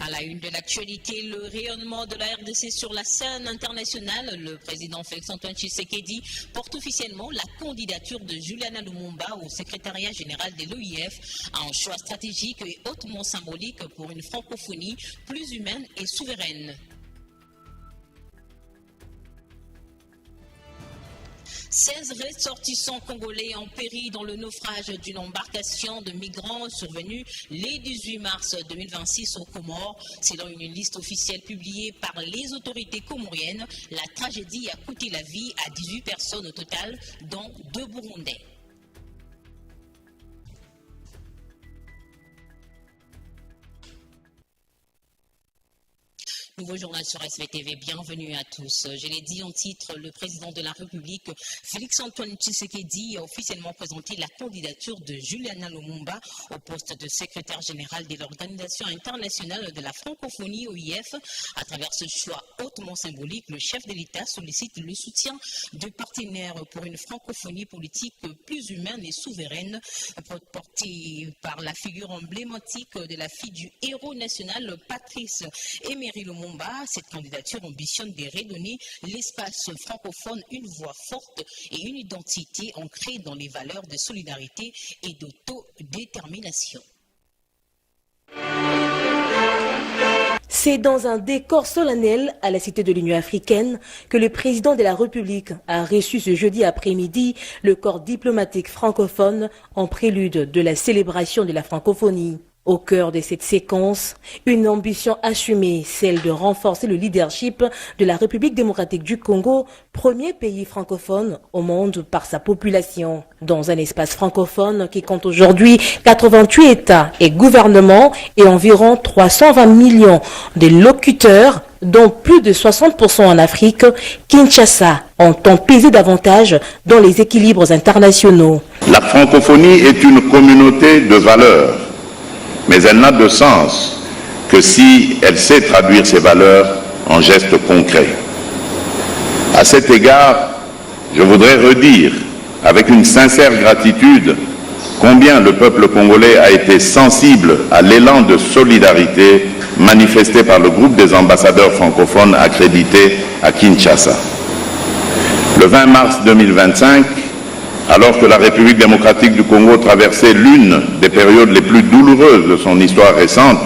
À la une de l'actualité, le rayonnement de la RDC sur la scène internationale, le président Félix-Antoine Tshisekedi porte officiellement la candidature de Juliana Lumumba au secrétariat général de l'OIF, un choix stratégique et hautement symbolique pour une francophonie plus humaine et souveraine. 16 ressortissants congolais ont péri dans le naufrage d'une embarcation de migrants survenue le 18 mars 2026 aux Comores. Selon une liste officielle publiée par les autorités comoriennes, la tragédie a coûté la vie à 18 personnes au total, dont 2 Burundais. Nouveau journal sur SVTV, bienvenue à tous. Je l'ai dit en titre, le président de la République, Félix-Antoine Tshisekedi, a officiellement présenté la candidature de Juliana Lumumba au poste de secrétaire général de l'Organisation internationale de la francophonie OIF. À travers ce choix hautement symbolique, le chef de l'État sollicite le soutien de partenaires pour une francophonie politique plus humaine et souveraine, portée par la figure emblématique de la fille du héros national, Patrice Emery Lumumba. Cette candidature ambitionne de redonner l'espace francophone une voix forte et une identité ancrée dans les valeurs de solidarité et d'autodétermination. C'est dans un décor solennel à la Cité de l'Union africaine que le président de la République a reçu ce jeudi après-midi le corps diplomatique francophone en prélude de la célébration de la francophonie. Au cœur de cette séquence, une ambition assumée, celle de renforcer le leadership de la République démocratique du Congo, premier pays francophone au monde par sa population. Dans un espace francophone qui compte aujourd'hui 88 États et gouvernements et environ 320 millions de locuteurs, dont plus de 60% en Afrique, Kinshasa entend peser davantage dans les équilibres internationaux. La francophonie est une communauté de valeurs. Mais elle n'a de sens que si elle sait traduire ses valeurs en gestes concrets. À cet égard, je voudrais redire avec une sincère gratitude combien le peuple congolais a été sensible à l'élan de solidarité manifesté par le groupe des ambassadeurs francophones accrédités à Kinshasa. Le 20 mars 2025, alors que la République démocratique du Congo traversait l'une des périodes les plus douloureuses de son histoire récente,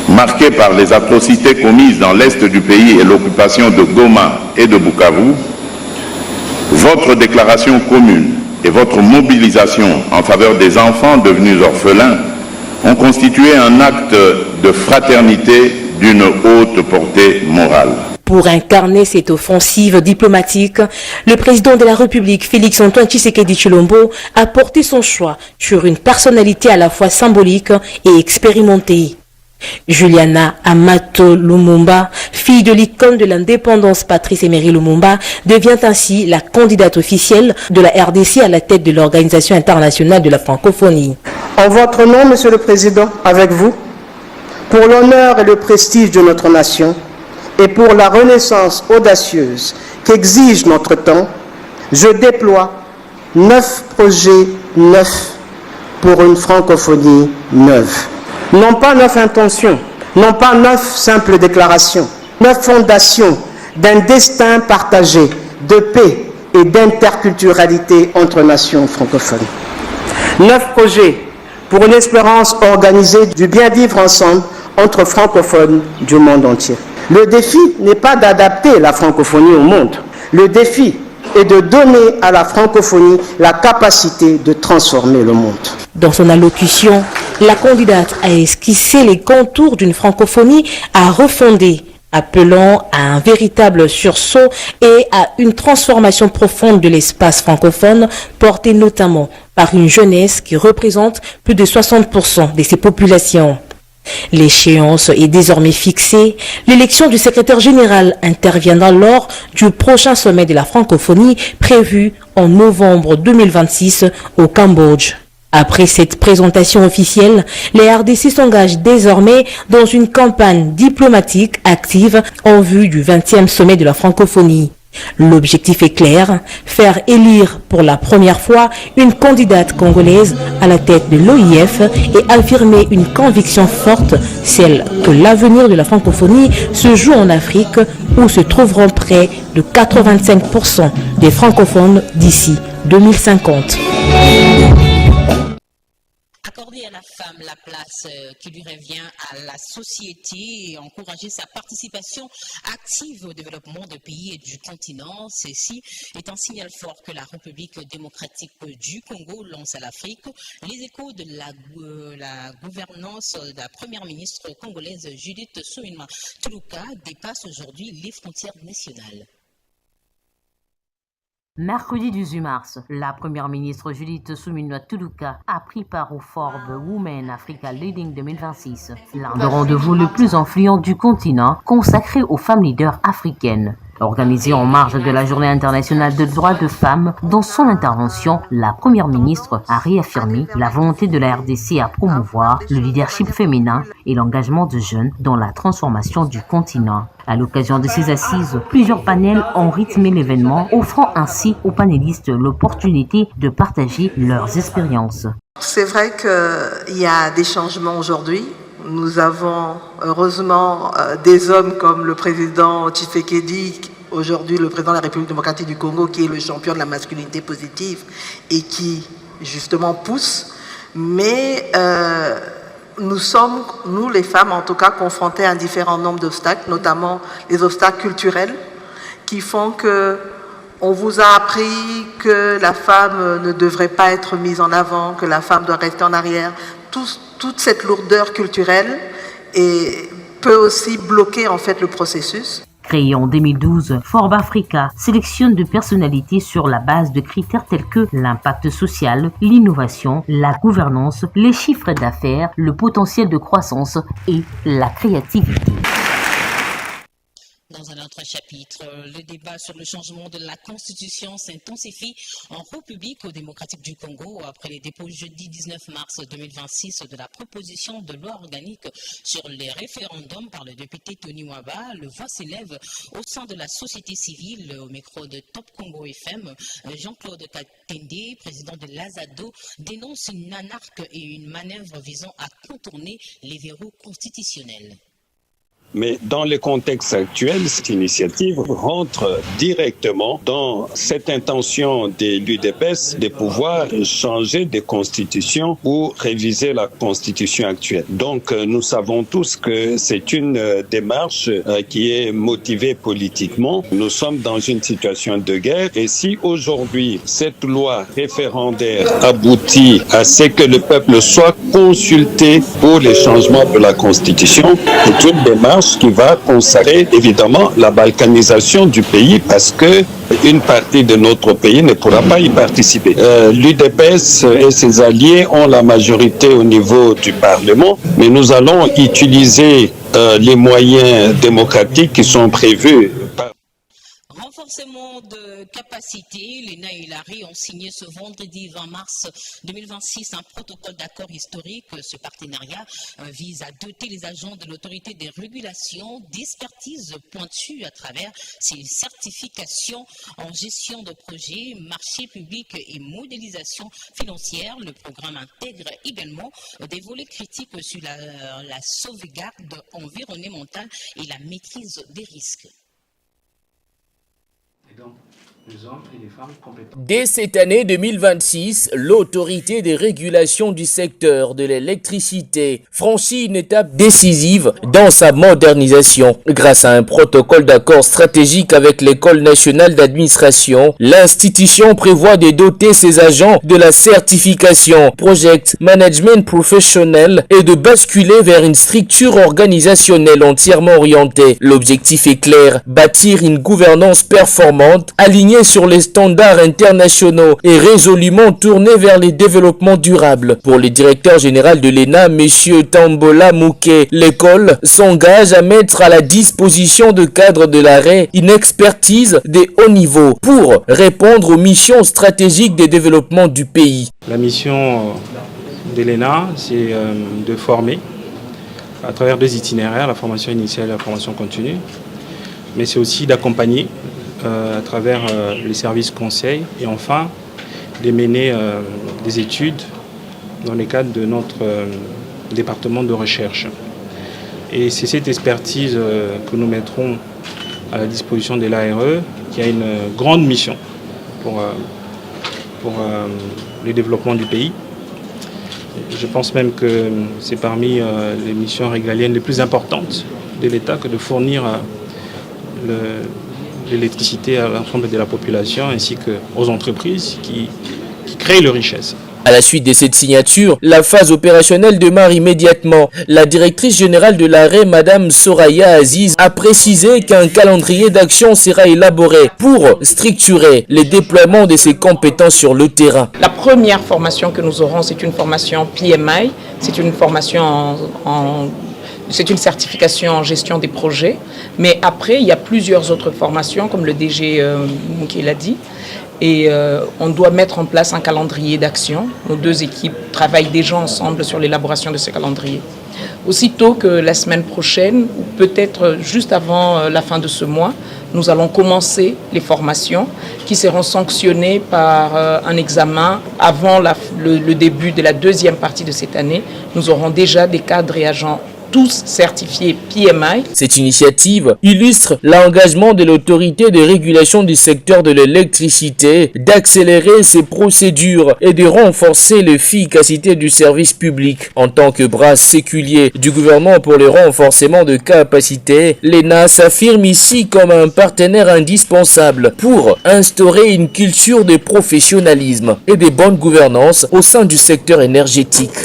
marquée par les atrocités commises dans l'est du pays et l'occupation de Goma et de Bukavu, votre déclaration commune et votre mobilisation en faveur des enfants devenus orphelins ont constitué un acte de fraternité d'une haute portée morale. Pour incarner cette offensive diplomatique, le président de la République, Félix-Antoine Tshisekedi Tshilombo, a porté son choix sur une personnalité à la fois symbolique et expérimentée. Juliana Amato Lumumba, fille de l'icône de l'indépendance Patrice Emery Lumumba, devient ainsi la candidate officielle de la RDC à la tête de l'Organisation internationale de la francophonie. En votre nom, Monsieur le Président, avec vous, pour l'honneur et le prestige de notre nation, et pour la renaissance audacieuse qu'exige notre temps, je déploie 9 projets neufs pour une francophonie neuve. Non pas 9 intentions, non pas 9 simples déclarations, 9 fondations d'un destin partagé de paix et d'interculturalité entre nations francophones. 9 projets pour une espérance organisée du bien-vivre ensemble entre francophones du monde entier. Le défi n'est pas d'adapter la francophonie au monde. Le défi est de donner à la francophonie la capacité de transformer le monde. Dans son allocution, la candidate a esquissé les contours d'une francophonie à refonder, appelant à un véritable sursaut et à une transformation profonde de l'espace francophone, porté notamment par une jeunesse qui représente plus de 60% de ses populations. L'échéance est désormais fixée. L'élection du secrétaire général interviendra lors du prochain sommet de la francophonie prévu en novembre 2026 au Cambodge. Après cette présentation officielle, les RDC s'engagent désormais dans une campagne diplomatique active en vue du 20e sommet de la francophonie. L'objectif est clair, faire élire pour la première fois une candidate congolaise à la tête de l'OIF et affirmer une conviction forte, celle que l'avenir de la francophonie se joue en Afrique où se trouveront près de 85% des francophones d'ici 2050. Accorder à la femme la place qui lui revient à la société et encourager sa participation active au développement du pays et du continent, ceci est un signal fort que la République démocratique du Congo lance à l'Afrique. Les échos de la gouvernance de la première ministre congolaise Judith Suminwa Tuluka dépassent aujourd'hui les frontières nationales. Mercredi 18 mars, la première ministre Judith Suminwa Tuluka a pris part au Forbes Women Africa Leading 2026, l'un des rendez-vous le plus influent du continent consacré aux femmes leaders africaines. Organisé en marge de la Journée internationale des droits de femmes, dans son intervention, la première ministre a réaffirmé la volonté de la RDC à promouvoir le leadership féminin et l'engagement de jeunes dans la transformation du continent. À l'occasion de ces assises, plusieurs panels ont rythmé l'événement, offrant ainsi aux panélistes l'opportunité de partager leurs expériences. C'est vrai qu'il y a des changements aujourd'hui. Nous avons heureusement des hommes comme le président Tshisekedi, aujourd'hui le président de la République démocratique du Congo, qui est le champion de la masculinité positive et qui justement pousse. Mais nous sommes, nous les femmes en tout cas, confrontées à un différent nombre d'obstacles, notamment les obstacles culturels qui font que on vous a appris que la femme ne devrait pas être mise en avant, que la femme doit rester en arrière. Toute cette lourdeur culturelle peut aussi bloquer en fait le processus. Créé en 2012, Forbes Africa sélectionne des personnalités sur la base de critères tels que l'impact social, l'innovation, la gouvernance, les chiffres d'affaires, le potentiel de croissance et la créativité. Dans un autre chapitre, le débat sur le changement de la Constitution s'intensifie en République démocratique du Congo après les dépôts jeudi 19 mars 2026 de la proposition de loi organique sur les référendums par le député Tony Mwaba. Le voix s'élève au sein de la société civile. Au micro de Top Congo FM, Jean-Claude Katende, président de l'Azado, dénonce une anarque et une manœuvre visant à contourner les verrous constitutionnels. Mais dans le contexte actuel, cette initiative rentre directement dans cette intention de l'UDPS de pouvoir changer de constitution ou réviser la constitution actuelle. Donc nous savons tous que c'est une démarche qui est motivée politiquement. Nous sommes dans une situation de guerre et si aujourd'hui cette loi référendaire aboutit à ce que le peuple soit consulté pour les changements de la constitution, c'est une démarche qui va consacrer évidemment la balkanisation du pays parce que une partie de notre pays ne pourra pas y participer. L'UDPS et ses alliés ont la majorité au niveau du Parlement, mais nous allons utiliser les moyens démocratiques qui sont prévus par renforcement de capacité, l'ENA et l'ARI ont signé ce vendredi 20 mars 2026 un protocole d'accord historique. Ce partenariat vise à doter les agents de l'autorité des régulations d'expertise pointue à travers ces certifications en gestion de projets, marchés publics et modélisation financière. Le programme intègre également des volets critiques sur la sauvegarde environnementale et la maîtrise des risques. Dès cette année 2026, l'autorité de régulation du secteur de l'électricité franchit une étape décisive dans sa modernisation. Grâce à un protocole d'accord stratégique avec l'École nationale d'administration, l'institution prévoit de doter ses agents de la certification Project Management Professionnel et de basculer vers une structure organisationnelle entièrement orientée. L'objectif est clair, bâtir une gouvernance performante, alignée sur les standards internationaux et résolument tourné vers les développements durables. Pour le directeur général de l'ENA, M. Tambola Mouké, l'école s'engage à mettre à la disposition de cadres de l'arrêt une expertise de haut niveau pour répondre aux missions stratégiques de développement du pays. La mission de l'ENA, c'est de former à travers deux itinéraires, la formation initiale et la formation continue, mais c'est aussi d'accompagner à travers les services conseils et enfin de mener des études dans le cadre de notre département de recherche. Et c'est cette expertise que nous mettrons à la disposition de l'ARE qui a une grande mission pour le développement du pays. Je pense même que c'est parmi les missions régaliennes les plus importantes de l'État que de fournir l'électricité à l'ensemble de la population ainsi qu'aux entreprises qui créent leurs richesses. À la suite de cette signature, la phase opérationnelle démarre immédiatement. La directrice générale de l'ARE, Madame Soraya Aziz, a précisé qu'un calendrier d'action sera élaboré pour structurer le déploiement de ses compétences sur le terrain. La première formation que nous aurons, c'est une formation PMI, c'est une formation c'est une certification en gestion des projets. Mais après, il y a plusieurs autres formations, comme le DG Mouké l'a dit. Et on doit mettre en place un calendrier d'action. Nos deux équipes travaillent déjà ensemble sur l'élaboration de ce calendrier. Aussitôt que la semaine prochaine, ou peut-être juste avant la fin de ce mois, nous allons commencer les formations qui seront sanctionnées par un examen. Avant le début de la deuxième partie de cette année, nous aurons déjà des cadres et agents tous certifiés PMI. Cette initiative illustre l'engagement de l'autorité de régulation du secteur de l'électricité d'accélérer ses procédures et de renforcer l'efficacité du service public. En tant que bras séculier du gouvernement pour le renforcement de capacités, l'ENA s'affirme ici comme un partenaire indispensable pour instaurer une culture de professionnalisme et de bonne gouvernance au sein du secteur énergétique.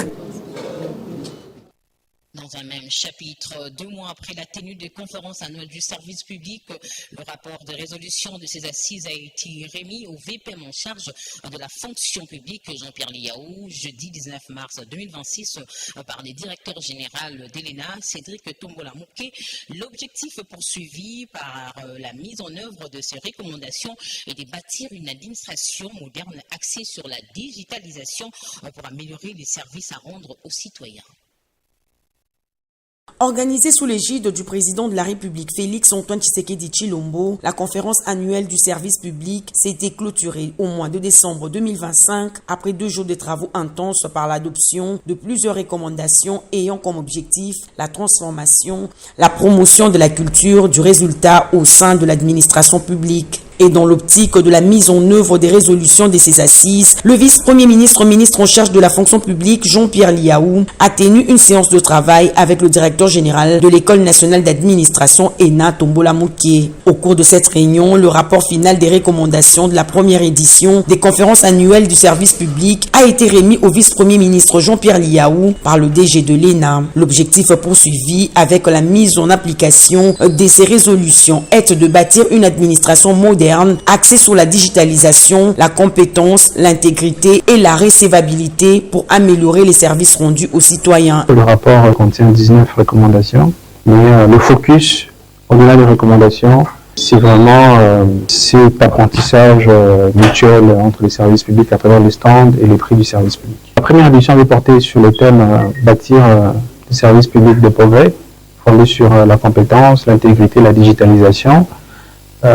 Dans un même chapitre, 2 mois après la tenue des conférences annuelles du service public, le rapport de résolution de ces assises a été remis au VPM en charge de la fonction publique, Jean-Pierre Liaou, jeudi 19 mars 2026, par les directeurs généraux d'ELENA, Cédric Tombola-Mouké. L'objectif poursuivi par la mise en œuvre de ces recommandations est de bâtir une administration moderne axée sur la digitalisation pour améliorer les services à rendre aux citoyens. Organisée sous l'égide du président de la République Félix-Antoine Tshisekedi Tshilombo, la conférence annuelle du service public s'était clôturée au mois de décembre 2025 après 2 jours de travaux intenses par l'adoption de plusieurs recommandations ayant comme objectif la transformation, la promotion de la culture du résultat au sein de l'administration publique. Et dans l'optique de la mise en œuvre des résolutions de ces assises, le vice-premier ministre, ministre en charge de la fonction publique, Jean-Pierre Liaou, a tenu une séance de travail avec le directeur général de l'École nationale d'administration, ENA, Tombola Mouké. Au cours de cette réunion, le rapport final des recommandations de la première édition des conférences annuelles du service public a été remis au vice-premier ministre Jean-Pierre Liaou par le DG de l'ENA. L'objectif poursuivi avec la mise en application de ces résolutions est de bâtir une administration moderne axée sur la digitalisation, la compétence, l'intégrité et la recevabilité pour améliorer les services rendus aux citoyens. Le rapport contient 19 recommandations, mais le focus, au-delà des recommandations, c'est vraiment cet apprentissage mutuel entre les services publics à travers les stands et les prix du service public. La première édition avait porté sur le thème bâtir des services publics de progrès, fondé sur la compétence, l'intégrité, la digitalisation.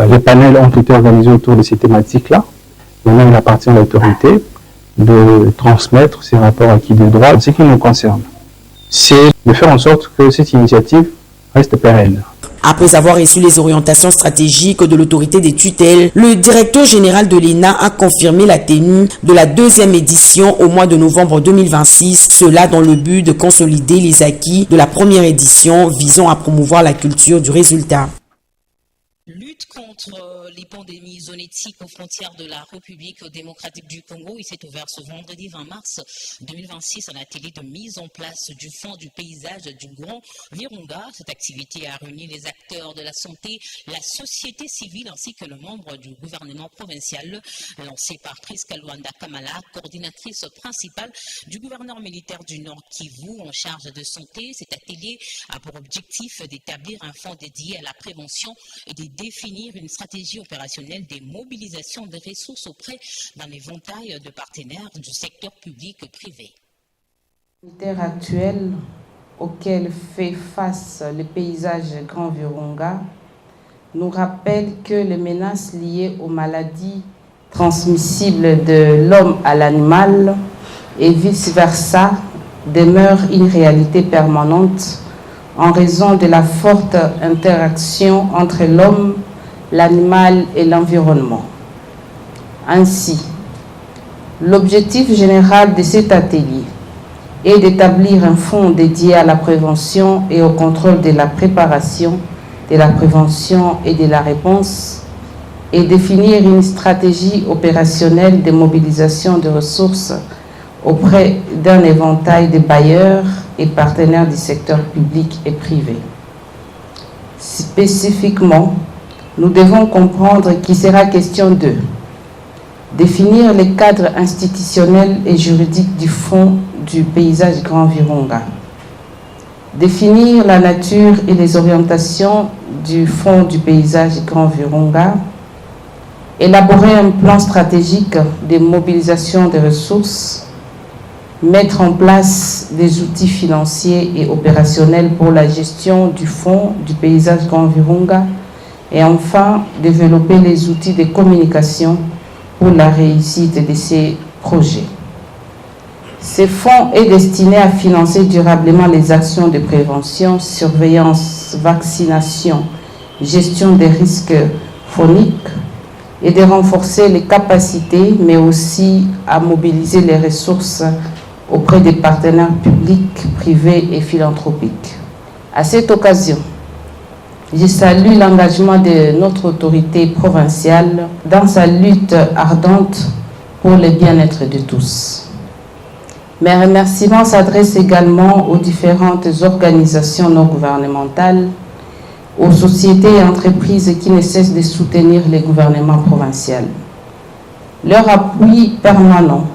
Les panels ont été organisés autour de ces thématiques-là. Maintenant, il appartient à l'autorité de transmettre ces rapports acquis de droit. Ce qui nous concerne, c'est de faire en sorte que cette initiative reste pérenne. Après avoir reçu les orientations stratégiques de l'autorité des tutelles, le directeur général de l'ENA a confirmé la tenue de la 2e édition au mois de novembre 2026, cela dans le but de consolider les acquis de la première édition visant à promouvoir la culture du résultat. Lutte contre les pandémies zoonótiques aux frontières de la République démocratique du Congo. Il s'est ouvert ce vendredi 20 mars 2026 un atelier de mise en place du Fonds du paysage du Grand Virunga. Cette activité a réuni les acteurs de la santé, la société civile ainsi que le membre du gouvernement provincial, lancé par Priska Luanda Kamala, coordinatrice principale du gouverneur militaire du Nord Kivu en charge de santé. Cet atelier a pour objectif d'établir un fonds dédié à la prévention et de définir une stratégie opérationnelle des mobilisations de ressources auprès d'un éventail de partenaires du secteur public et privé. Militaire actuel auquel fait face le paysage Grand Virunga nous rappelle que les menaces liées aux maladies transmissibles de l'homme à l'animal et vice-versa demeurent une réalité permanente en raison de la forte interaction entre l'homme, l'animal et l'environnement. Ainsi, l'objectif général de cet atelier est d'établir un fonds dédié à la prévention et au contrôle de la préparation, de la prévention et de la réponse, et définir une stratégie opérationnelle de mobilisation de ressources auprès d'un éventail de bailleurs et partenaires du secteur public et privé. Spécifiquement, nous devons comprendre qu'il sera question de définir les cadres institutionnels et juridiques du Fonds du paysage Grand Virunga, définir la nature et les orientations du Fonds du paysage Grand Virunga, élaborer un plan stratégique de mobilisation des ressources, mettre en place des outils financiers et opérationnels pour la gestion du Fonds du paysage Grand Virunga et enfin développer les outils de communication pour la réussite de ces projets. Ce fonds est destiné à financer durablement les actions de prévention, surveillance, vaccination, gestion des risques phoniques et de renforcer les capacités, mais aussi à mobiliser les ressources auprès des partenaires publics, privés et philanthropiques. À cette occasion, je salue l'engagement de notre autorité provinciale dans sa lutte ardente pour le bien-être de tous. Mes remerciements s'adressent également aux différentes organisations non gouvernementales, aux sociétés et entreprises qui ne cessent de soutenir les gouvernements provinciaux. Leur appui permanent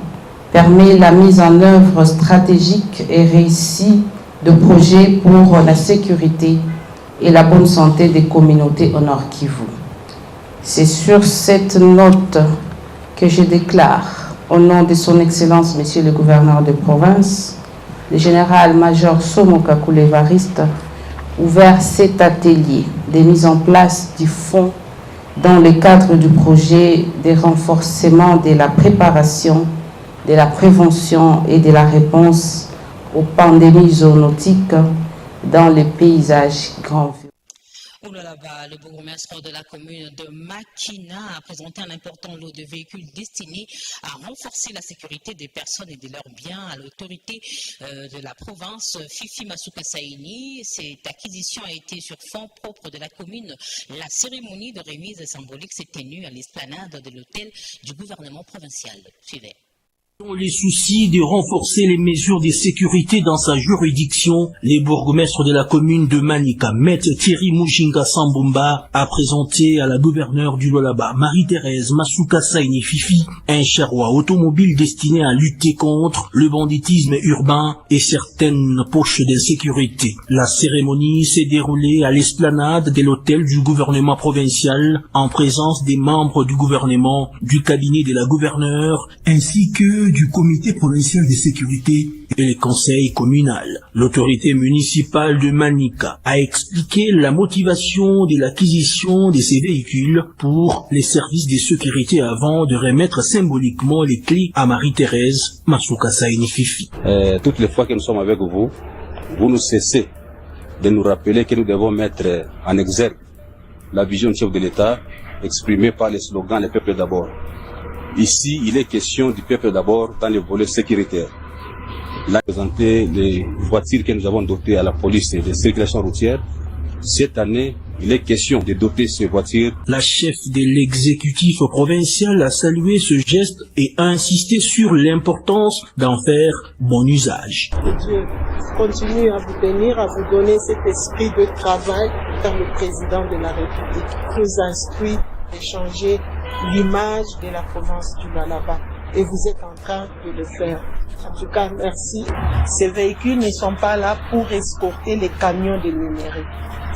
permet la mise en œuvre stratégique et réussie de projets pour la sécurité et la bonne santé des communautés au Nord Kivu. C'est sur cette note que je déclare, au nom de son Excellence, Monsieur le Gouverneur de province, le général-major Somo Kakule Evariste, ouvert cet atelier de mise en place du fonds dans le cadre du projet de renforcement de la préparation, de la prévention et de la réponse aux pandémies zoonotiques dans les paysages grands. Le bourgmestre de la commune de Makina a présenté un important lot de véhicules destinés à renforcer la sécurité des personnes et de leurs biens à l'autorité de la province Fifi Masuka Saini. Cette acquisition a été sur fonds propres de la commune. La cérémonie de remise symbolique s'est tenue à l'esplanade de l'hôtel du gouvernement provincial. Suivez. Dans les soucis de renforcer les mesures de sécurité dans sa juridiction, les bourgmestres de la commune de Manika, Maître Thierry Mujinga Sambumba, a présenté à la gouverneure du Lualaba, Marie-Thérèse Masuka Saini Fifi, un charroi automobile destiné à lutter contre le banditisme urbain et certaines poches d'insécurité. La cérémonie s'est déroulée à l'esplanade de l'hôtel du gouvernement provincial en présence des membres du gouvernement, du cabinet de la gouverneure, ainsi que du comité provincial de sécurité et le conseil communal. L'autorité municipale de Manika a expliqué la motivation de l'acquisition de ces véhicules pour les services de sécurité avant de remettre symboliquement les clés à Marie-Thérèse Masuka Saini Fifi. Toutes les fois que nous sommes avec vous, vous ne cessez de nous rappeler que nous devons mettre en exergue la vision du chef de l'État exprimée par les slogans « Le peuple d'abord ». Ici, il est question du peuple d'abord dans le volet sécuritaire. Là, présenter les voitures que nous avons dotées à la police de circulation routière. Cette année, il est question de doter ces voitures. La chef de l'exécutif provincial a salué ce geste et a insisté sur l'importance d'en faire bon usage. Que Dieu continue à vous bénir, à vous donner cet esprit de travail par le président de la République, qui nous instruit de changer l'image de la province du Lualaba. Et vous êtes en train de le faire. En tout cas, merci. Ces véhicules ne sont pas là pour escorter les camions de minerais.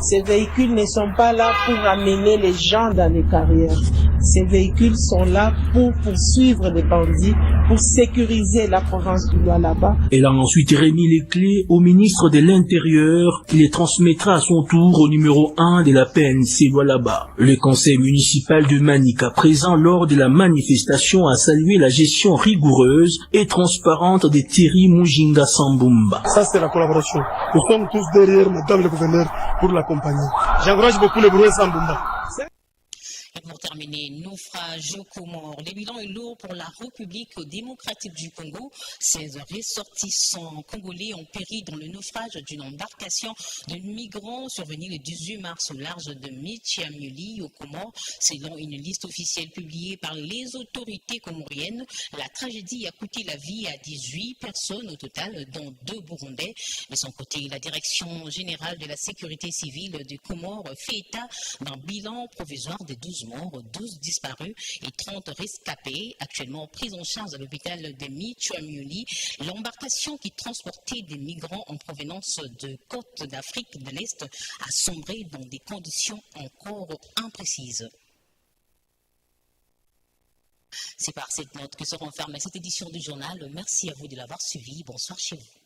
Ces véhicules ne sont pas là pour amener les gens dans les carrières. Ces véhicules sont là pour poursuivre les bandits, pour sécuriser la province du Lualaba. Elle a ensuite remis les clés au ministre de l'Intérieur qui les transmettra à son tour au numéro 1 de la PNC Lualaba. Le conseil municipal de Manica, présent lors de la manifestation, a salué la gestion rigoureuse et transparente de Thierry Mujinga Sambumba. Ça, c'est la collaboration. Nous sommes tous derrière Madame le gouverneur pour l'accompagner. J'encourage beaucoup le bureau Sambumba. Et pour terminer, naufrage aux Comores. Le bilan est lourd pour la République démocratique du Congo. 16 ressortissants congolais ont péri dans le naufrage d'une embarcation de migrants survenue le 18 mars au large de Michiamuli aux Comores. Selon une liste officielle publiée par les autorités comoriennes, la tragédie a coûté la vie à 18 personnes au total, dont 2 Burundais. De son côté, la Direction générale de la sécurité civile des Comores fait état d'un bilan provisoire de 12 morts, 12 disparus et 30 rescapés, actuellement pris en charge à l'hôpital de Michiamuli. L'embarcation qui transportait des migrants en provenance de côtes d'Afrique de l'Est a sombré dans des conditions encore imprécises. C'est par cette note que se renferme cette édition du journal. Merci à vous de l'avoir suivi. Bonsoir chez vous.